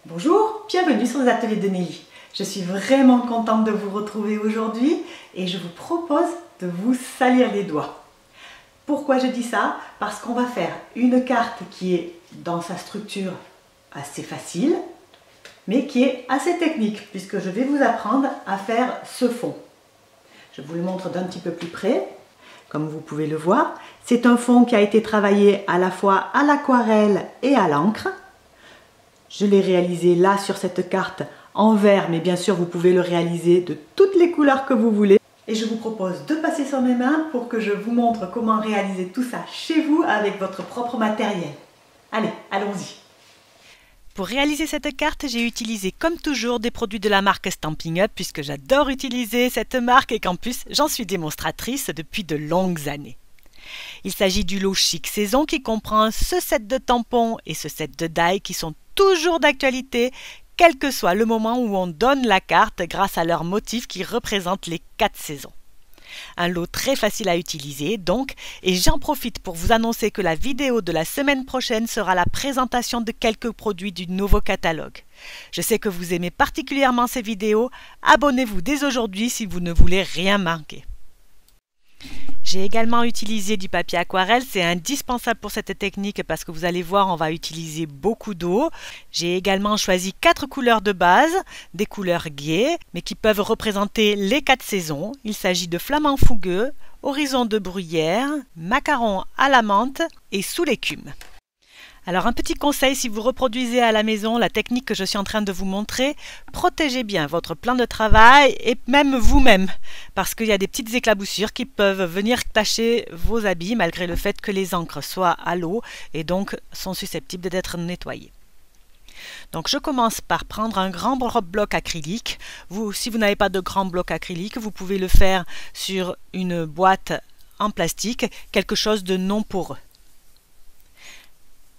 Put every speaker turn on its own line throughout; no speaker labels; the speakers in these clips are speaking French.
Bonjour, bienvenue sur les ateliers de Nelly. Je suis vraiment contente de vous retrouver aujourd'hui et je vous propose de vous salir les doigts. Pourquoi je dis ça? Parce qu'on va faire une carte qui est dans sa structure assez facile, mais qui est assez technique puisque je vais vous apprendre à faire ce fond. Je vous le montre d'un petit peu plus près. Comme vous pouvez le voir, c'est un fond qui a été travaillé à la fois à l'aquarelle et à l'encre. Je l'ai réalisé là sur cette carte en vert, mais bien sûr vous pouvez le réaliser de toutes les couleurs que vous voulez. Et je vous propose de passer sur mes mains pour que je vous montre comment réaliser tout ça chez vous avec votre propre matériel. Allez, allons-y.
Pour réaliser cette carte, j'ai utilisé comme toujours des produits de la marque Stampin' Up puisque j'adore utiliser cette marque et qu'en plus j'en suis démonstratrice depuis de longues années. Il s'agit du lot Chic Saison qui comprend ce set de tampons et ce set de die qui sont toujours d'actualité, quel que soit le moment où on donne la carte grâce à leurs motifs qui représentent les 4 saisons. Un lot très facile à utiliser donc, et j'en profite pour vous annoncer que la vidéo de la semaine prochaine sera la présentation de quelques produits du nouveau catalogue. Je sais que vous aimez particulièrement ces vidéos, abonnez-vous dès aujourd'hui si vous ne voulez rien manquer. J'ai également utilisé du papier aquarelle, c'est indispensable pour cette technique parce que vous allez voir, on va utiliser beaucoup d'eau. J'ai également choisi 4 couleurs de base, des couleurs gaies, mais qui peuvent représenter les 4 saisons. Il s'agit de flamand fougueux, horizon de bruyère, macaron à la menthe et sous l'écume. Alors un petit conseil, si vous reproduisez à la maison la technique que je suis en train de vous montrer, protégez bien votre plan de travail et même vous-même, parce qu'il y a des petites éclaboussures qui peuvent venir tacher vos habits malgré le fait que les encres soient à l'eau et donc sont susceptibles d'être nettoyées. Donc je commence par prendre un grand bloc acrylique. Si vous n'avez pas de grand bloc acrylique, vous pouvez le faire sur une boîte en plastique, quelque chose de non poreux.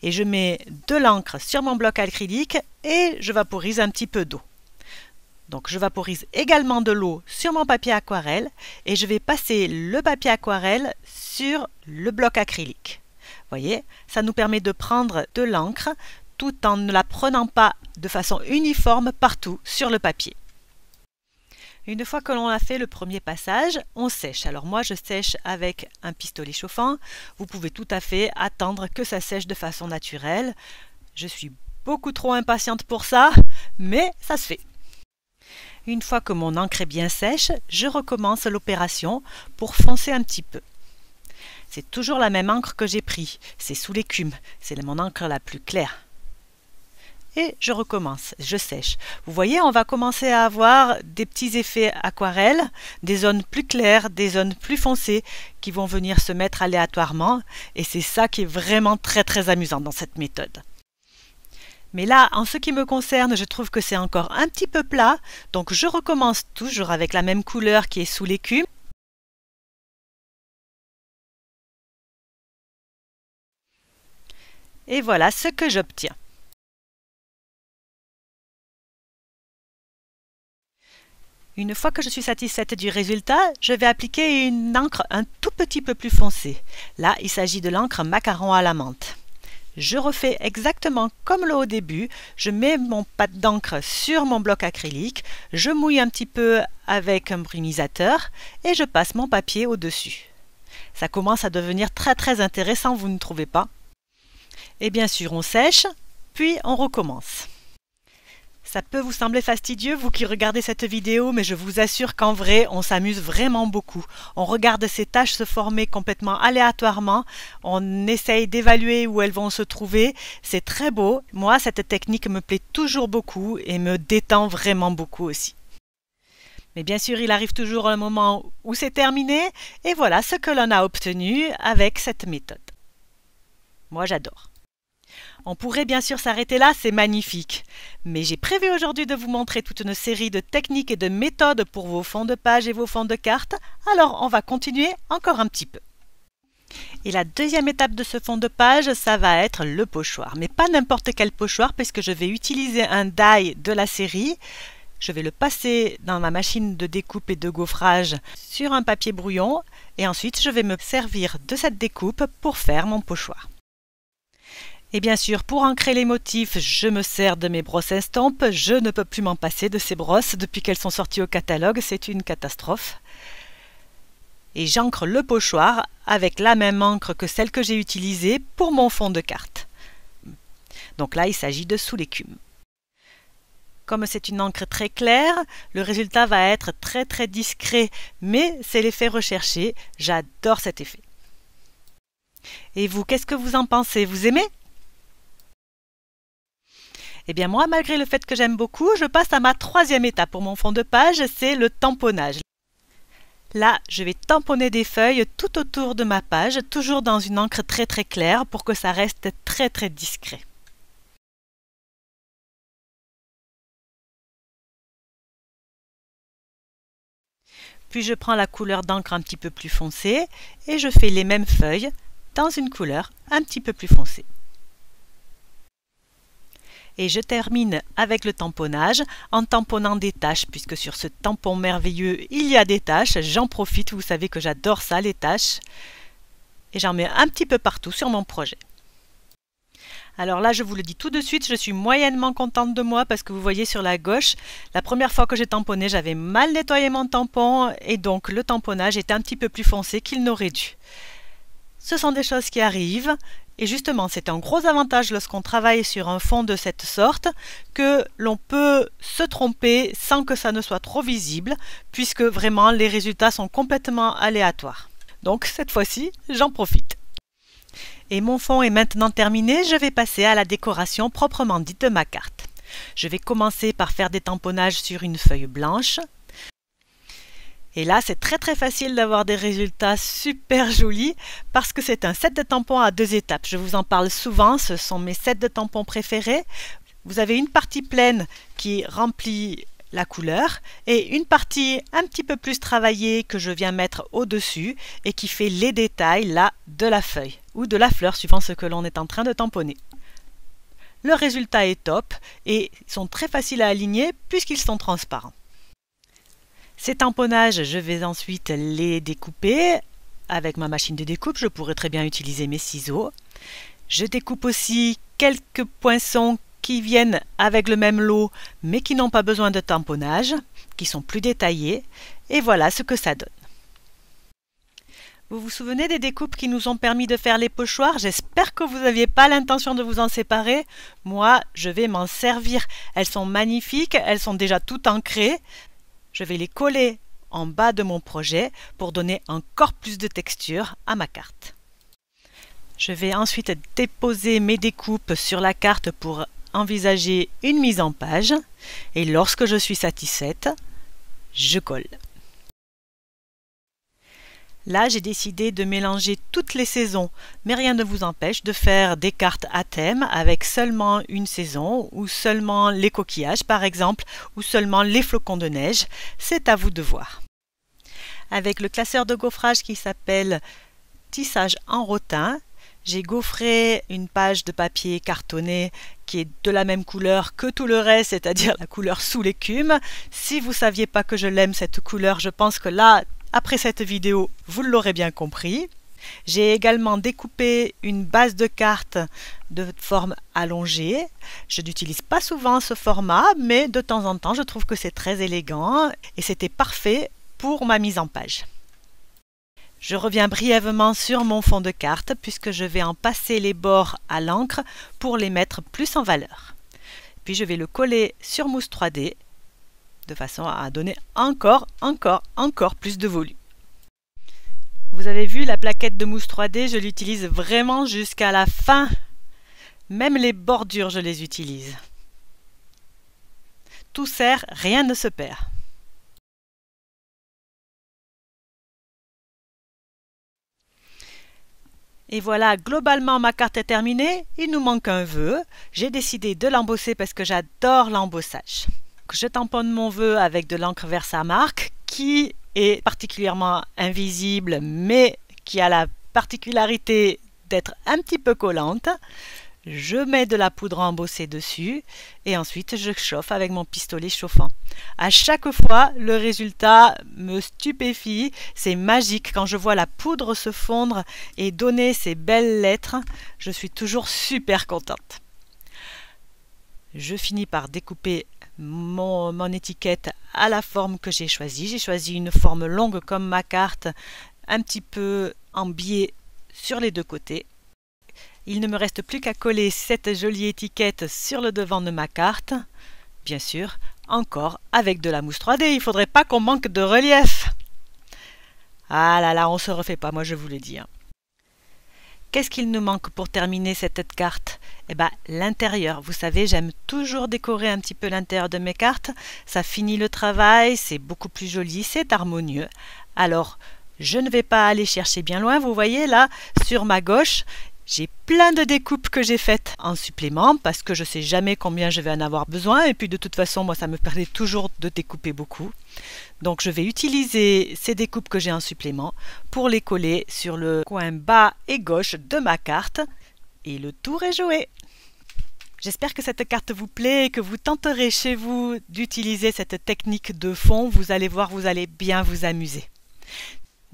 Et je mets de l'encre sur mon bloc acrylique et je vaporise un petit peu d'eau. Donc je vaporise également de l'eau sur mon papier aquarelle et je vais passer le papier aquarelle sur le bloc acrylique. Vous voyez, ça nous permet de prendre de l'encre tout en ne la prenant pas de façon uniforme partout sur le papier. Une fois que l'on a fait le premier passage, on sèche. Alors moi je sèche avec un pistolet chauffant. Vous pouvez tout à fait attendre que ça sèche de façon naturelle. Je suis beaucoup trop impatiente pour ça, mais ça se fait. Une fois que mon encre est bien sèche, je recommence l'opération pour foncer un petit peu. C'est toujours la même encre que j'ai pris, c'est sous l'écume, c'est mon encre la plus claire. Et je recommence, je sèche. Vous voyez, on va commencer à avoir des petits effets aquarelles, des zones plus claires, des zones plus foncées qui vont venir se mettre aléatoirement et c'est ça qui est vraiment très amusant dans cette méthode. Mais là, en ce qui me concerne, je trouve que c'est encore un petit peu plat, donc je recommence toujours avec la même couleur qui est sous l'écume. Et voilà ce que j'obtiens. Une fois que je suis satisfaite du résultat, je vais appliquer une encre un tout petit peu plus foncée. Là, il s'agit de l'encre macaron à la menthe. Je refais exactement comme au début, je mets mon pâte d'encre sur mon bloc acrylique, je mouille un petit peu avec un brumisateur et je passe mon papier au-dessus. Ça commence à devenir très intéressant, vous ne trouvez pas? Et bien sûr, on sèche, puis on recommence. Ça peut vous sembler fastidieux, vous qui regardez cette vidéo, mais je vous assure qu'en vrai, on s'amuse vraiment beaucoup. On regarde ces taches se former complètement aléatoirement, on essaye d'évaluer où elles vont se trouver. C'est très beau. Moi, cette technique me plaît toujours beaucoup et me détend vraiment beaucoup aussi. Mais bien sûr, il arrive toujours un moment où c'est terminé, et voilà ce que l'on a obtenu avec cette méthode. Moi, j'adore. On pourrait bien sûr s'arrêter là, c'est magnifique. Mais j'ai prévu aujourd'hui de vous montrer toute une série de techniques et de méthodes pour vos fonds de page et vos fonds de cartes. Alors on va continuer encore un petit peu. Et la deuxième étape de ce fond de page, ça va être le pochoir. Mais pas n'importe quel pochoir puisque je vais utiliser un die de la série. Je vais le passer dans ma machine de découpe et de gaufrage sur un papier brouillon. Et ensuite je vais me servir de cette découpe pour faire mon pochoir. Et bien sûr, pour ancrer les motifs, je me sers de mes brosses estampes. Je ne peux plus m'en passer de ces brosses depuis qu'elles sont sorties au catalogue. C'est une catastrophe. Et j'ancre le pochoir avec la même encre que celle que j'ai utilisée pour mon fond de carte. Donc là, il s'agit de sous l'écume. Comme c'est une encre très claire, le résultat va être très discret, mais c'est l'effet recherché. J'adore cet effet. Et vous, qu'est-ce que vous en pensez? Vous aimez? Eh bien moi, malgré le fait que j'aime beaucoup, je passe à ma troisième étape pour mon fond de page, c'est le tamponnage. Là, je vais tamponner des feuilles tout autour de ma page, toujours dans une encre très claire pour que ça reste très discret. Puis je prends la couleur d'encre un petit peu plus foncée et je fais les mêmes feuilles dans une couleur un petit peu plus foncée. Et je termine avec le tamponnage en tamponnant des taches, puisque sur ce tampon merveilleux, il y a des taches. J'en profite, vous savez que j'adore ça, les taches. Et j'en mets un petit peu partout sur mon projet. Alors là, je vous le dis tout de suite, je suis moyennement contente de moi parce que vous voyez sur la gauche, la première fois que j'ai tamponné, j'avais mal nettoyé mon tampon et donc le tamponnage était un petit peu plus foncé qu'il n'aurait dû. Ce sont des choses qui arrivent. Et justement, c'est un gros avantage lorsqu'on travaille sur un fond de cette sorte que l'on peut se tromper sans que ça ne soit trop visible, puisque vraiment les résultats sont complètement aléatoires. Donc cette fois-ci, j'en profite. Et mon fond est maintenant terminé, je vais passer à la décoration proprement dite de ma carte. Je vais commencer par faire des tamponnages sur une feuille blanche. Et là, c'est très facile d'avoir des résultats super jolis parce que c'est un set de tampons à 2 étapes. Je vous en parle souvent, ce sont mes sets de tampons préférés. Vous avez une partie pleine qui remplit la couleur et une partie un petit peu plus travaillée que je viens mettre au-dessus et qui fait les détails là de la feuille ou de la fleur suivant ce que l'on est en train de tamponner. Le résultat est top et ils sont très faciles à aligner puisqu'ils sont transparents. Ces tamponnages, je vais ensuite les découper avec ma machine de découpe. Je pourrais très bien utiliser mes ciseaux. Je découpe aussi quelques poinçons qui viennent avec le même lot, mais qui n'ont pas besoin de tamponnage, qui sont plus détaillés. Et voilà ce que ça donne. Vous vous souvenez des découpes qui nous ont permis de faire les pochoirs? J'espère que vous n'aviez pas l'intention de vous en séparer. Moi, je vais m'en servir. Elles sont magnifiques, elles sont déjà toutes ancrées. Je vais les coller en bas de mon projet pour donner encore plus de texture à ma carte. Je vais ensuite déposer mes découpes sur la carte pour envisager une mise en page et lorsque je suis satisfaite, je colle. Là, j'ai décidé de mélanger toutes les saisons, mais rien ne vous empêche de faire des cartes à thème avec seulement une saison ou seulement les coquillages par exemple ou seulement les flocons de neige. C'est à vous de voir. Avec le classeur de gaufrage qui s'appelle Tissage en rotin, j'ai gaufré une page de papier cartonné qui est de la même couleur que tout le reste, c'est-à-dire la couleur sous l'écume. Si vous ne saviez pas que je l'aime cette couleur, je pense que là, après cette vidéo, vous l'aurez bien compris. J'ai également découpé une base de carte de forme allongée. Je n'utilise pas souvent ce format, mais de temps en temps, je trouve que c'est très élégant et c'était parfait pour ma mise en page. Je reviens brièvement sur mon fond de carte puisque je vais en passer les bords à l'encre pour les mettre plus en valeur. Puis je vais le coller sur mousse 3D de façon à donner encore plus de volume. Vous avez vu la plaquette de mousse 3D, je l'utilise vraiment jusqu'à la fin. Même les bordures, je les utilise. Tout sert, rien ne se perd. Et voilà, globalement ma carte est terminée, il nous manque un vœu. J'ai décidé de l'embosser parce que j'adore l'embossage. Je tamponne mon vœu avec de l'encre Versamark qui est particulièrement invisible mais qui a la particularité d'être un petit peu collante. Je mets de la poudre embossée dessus et ensuite je chauffe avec mon pistolet chauffant. À chaque fois, le résultat me stupéfie. C'est magique quand je vois la poudre se fondre et donner ces belles lettres. Je suis toujours super contente. Je finis par découper mon étiquette à la forme que j'ai choisie. J'ai choisi une forme longue comme ma carte, un petit peu en biais sur les deux côtés. Il ne me reste plus qu'à coller cette jolie étiquette sur le devant de ma carte. Bien sûr, encore avec de la mousse 3D, il ne faudrait pas qu'on manque de relief. Ah là là, on ne se refait pas, moi je vous le dis. Qu'est-ce qu'il nous manque pour terminer cette carte? Eh bien, l'intérieur. Vous savez, j'aime toujours décorer un petit peu l'intérieur de mes cartes. Ça finit le travail, c'est beaucoup plus joli, c'est harmonieux. Alors, je ne vais pas aller chercher bien loin. Vous voyez là, sur ma gauche, j'ai plein de découpes que j'ai faites en supplément parce que je ne sais jamais combien je vais en avoir besoin et puis de toute façon moi ça me permet toujours de découper beaucoup. Donc je vais utiliser ces découpes que j'ai en supplément pour les coller sur le coin bas et gauche de ma carte et le tour est joué. J'espère que cette carte vous plaît et que vous tenterez chez vous d'utiliser cette technique de fond. Vous allez voir, vous allez bien vous amuser.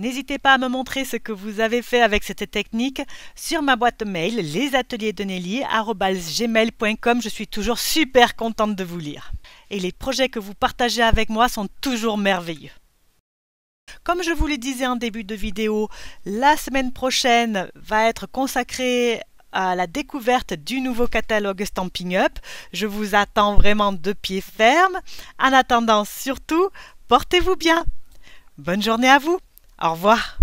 N'hésitez pas à me montrer ce que vous avez fait avec cette technique sur ma boîte mail lesatelierdesnelly@gmail.com. Je suis toujours super contente de vous lire. Et les projets que vous partagez avec moi sont toujours merveilleux. Comme je vous le disais en début de vidéo, la semaine prochaine va être consacrée à la découverte du nouveau catalogue Stampin' Up. Je vous attends vraiment de pied ferme. En attendant, surtout, portez-vous bien. Bonne journée à vous. Au revoir.